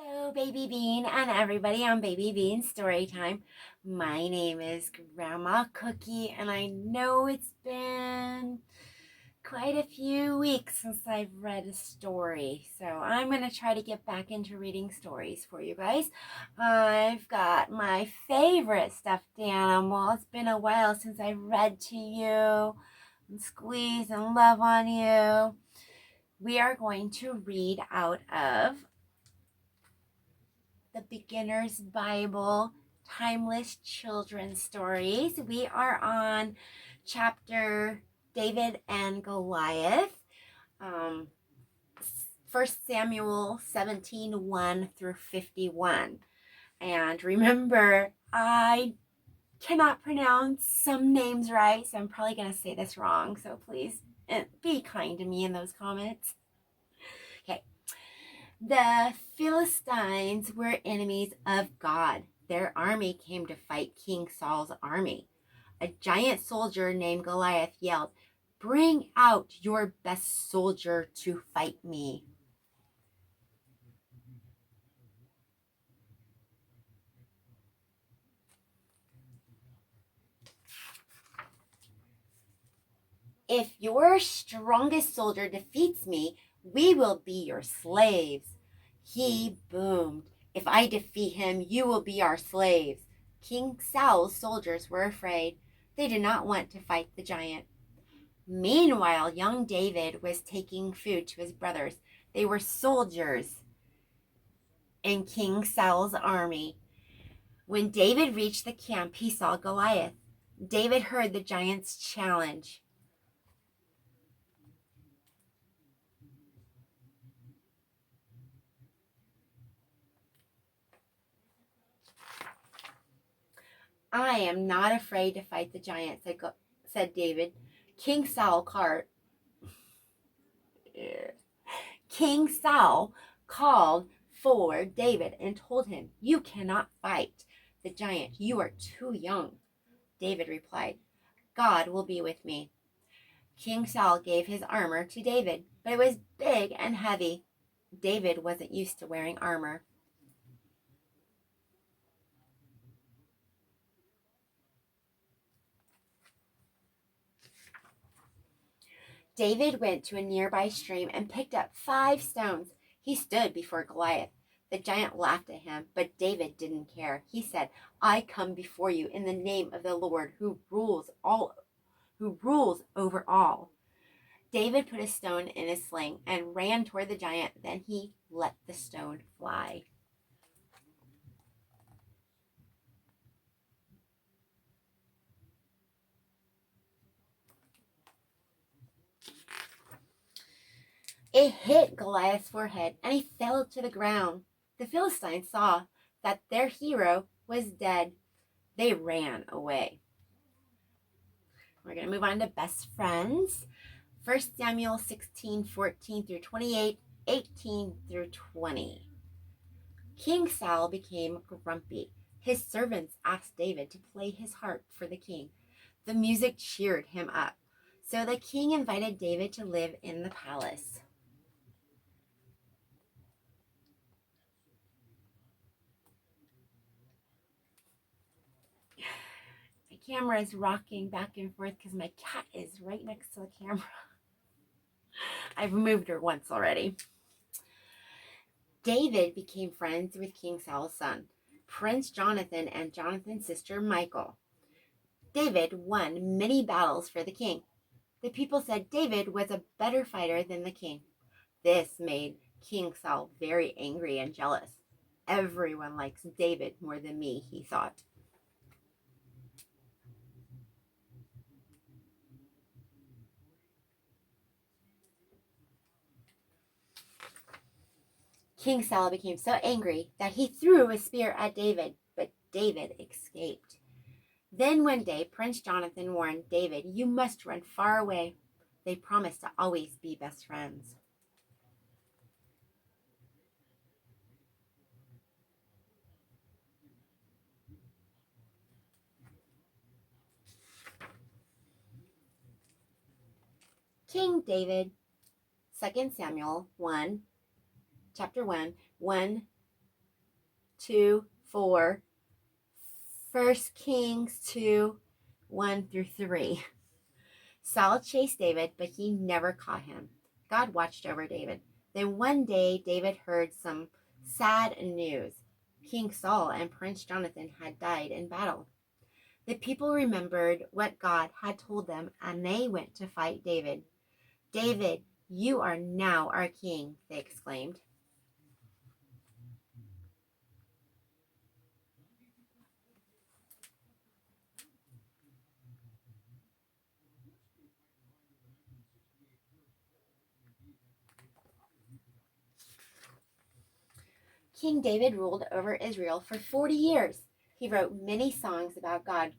Hello, Baby Bean, and everybody on Baby Bean Storytime. My name is Grandma Cookie, and I know it's been quite a few weeks since I've read a story, so I'm going to try to get back into reading stories for you guys. I've got my favorite stuffed animal. It's been a while since I've read to you and squeeze and love on you. We are going to read out of the Beginner's Bible, Timeless Children's Stories. We are on chapter David and Goliath, 1 Samuel 17, 1 through 51. And remember, I cannot pronounce some names right, so I'm probably going to say this wrong. So please be kind to me in those comments. Okay. The Philistines were enemies of God. Their army came to fight King Saul's army. A giant soldier named Goliath yelled, "Bring out your best soldier to fight me." "If your strongest soldier defeats me, we will be your slaves." He boomed, "If I defeat him, you will be our slaves." King Saul's soldiers were afraid. They did not want to fight the giant. Meanwhile, young David was taking food to his brothers. They were soldiers in King Saul's army. When David reached the camp, he saw Goliath. David heard the giant's challenge. "I am not afraid to fight the giant," said David. King Saul King Saul called for David and told him, "You cannot fight the giant. You are too young." David replied, "God will be with me." King Saul gave his armor to David, but it was big and heavy. David wasn't used to wearing armor. David went to a nearby stream and picked up 5 stones. He stood before Goliath. The giant laughed at him, but David didn't care. He said, "I come before you in the name of the Lord who rules over all." David put a stone in his sling and ran toward the giant. Then he let the stone fly. It hit Goliath's forehead, and he fell to the ground. The Philistines saw that their hero was dead. They ran away. We're going to move on to best friends. 1 Samuel 16, 14 through 28, 18 through 20. King Saul became grumpy. His servants asked David to play his harp for the king. The music cheered him up. So the king invited David to live in the palace. My camera is rocking back and forth because my cat is right next to the camera. I've moved her once already. David became friends with King Saul's son, Prince Jonathan, and Jonathan's sister Michal. David won many battles for the king. The people said David was a better fighter than the king. This made King Saul very angry and jealous. Everyone likes David more than me, he thought. King Saul became so angry that he threw a spear at David, but David escaped. Then one day, Prince Jonathan warned David, "You must run far away." They promised to always be best friends. King David, 2 Samuel 1, chapter 1, 1 2, 4, 1 Kings 2, 1 through 3. Saul chased David, but he never caught him. God watched over David. Then one day, David heard some sad news. King Saul and Prince Jonathan had died in battle. The people remembered what God had told them, and they went to fight David. David, you are now our king, they exclaimed. King David ruled over Israel for 40 years. He wrote many songs about God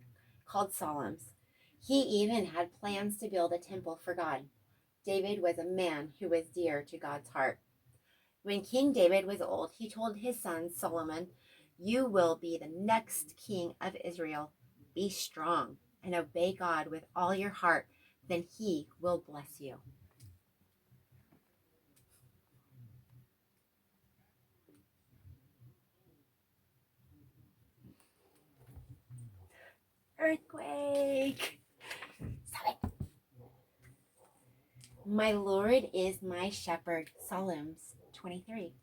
called psalms. He even had plans to build a temple for God. David was a man who was dear to God's heart. When King David was old, he told his son Solomon, "You will be the next king of Israel. Be strong and obey God with all your heart, then he will bless you." Earthquake! Stop it! My Lord is my shepherd, Psalms 23.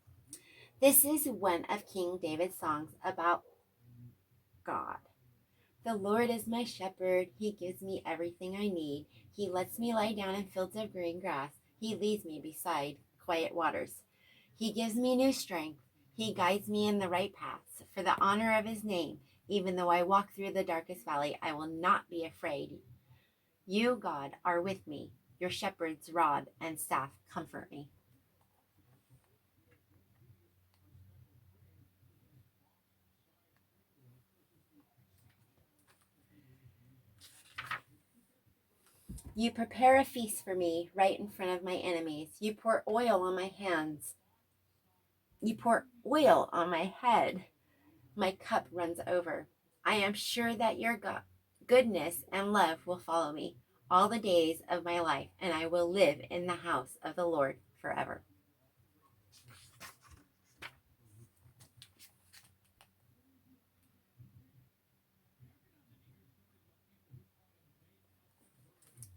This is one of King David's songs about God. The Lord is my shepherd. He gives me everything I need. He lets me lie down in fields of green grass. He leads me beside quiet waters. He gives me new strength. He guides me in the right paths for the honor of his name. Even though I walk through the darkest valley, I will not be afraid. You, God, are with me. Your shepherd's rod and staff comfort me. You prepare a feast for me right in front of my enemies. You pour oil on my hands. You pour oil on my head. My cup runs over. I am sure that your goodness and love will follow me all the days of my life, and I will live in the house of the Lord forever.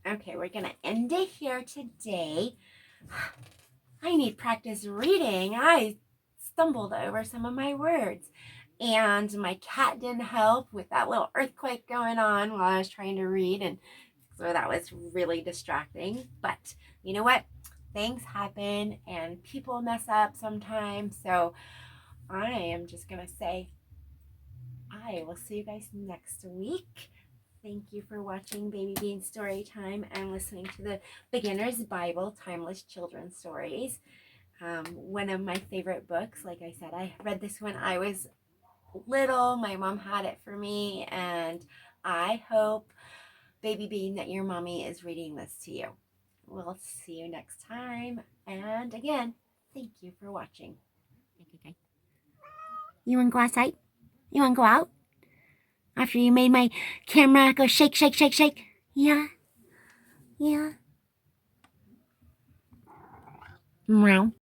Okay, we're going to end it here today. I need practice reading. I stumbled over some of my words. And my cat didn't help with that little earthquake going on while I was trying to read. And so that was really distracting. But you know what? Things happen and people mess up sometimes. So I am just going to say, I will see you guys next week. Thank you for watching Baby Bean Story Time and listening to the Beginner's Bible Timeless Children's Stories. One of my favorite books. Like I said, I read this when I was little. My mom had it for me, and I hope, Baby Bean, that your mommy is reading this to you. We'll see you next time. And again, thank you for watching. Okay. You want to go outside? You want to go out? After you made my camera go shake, shake, shake, shake? Yeah? Yeah? Meow.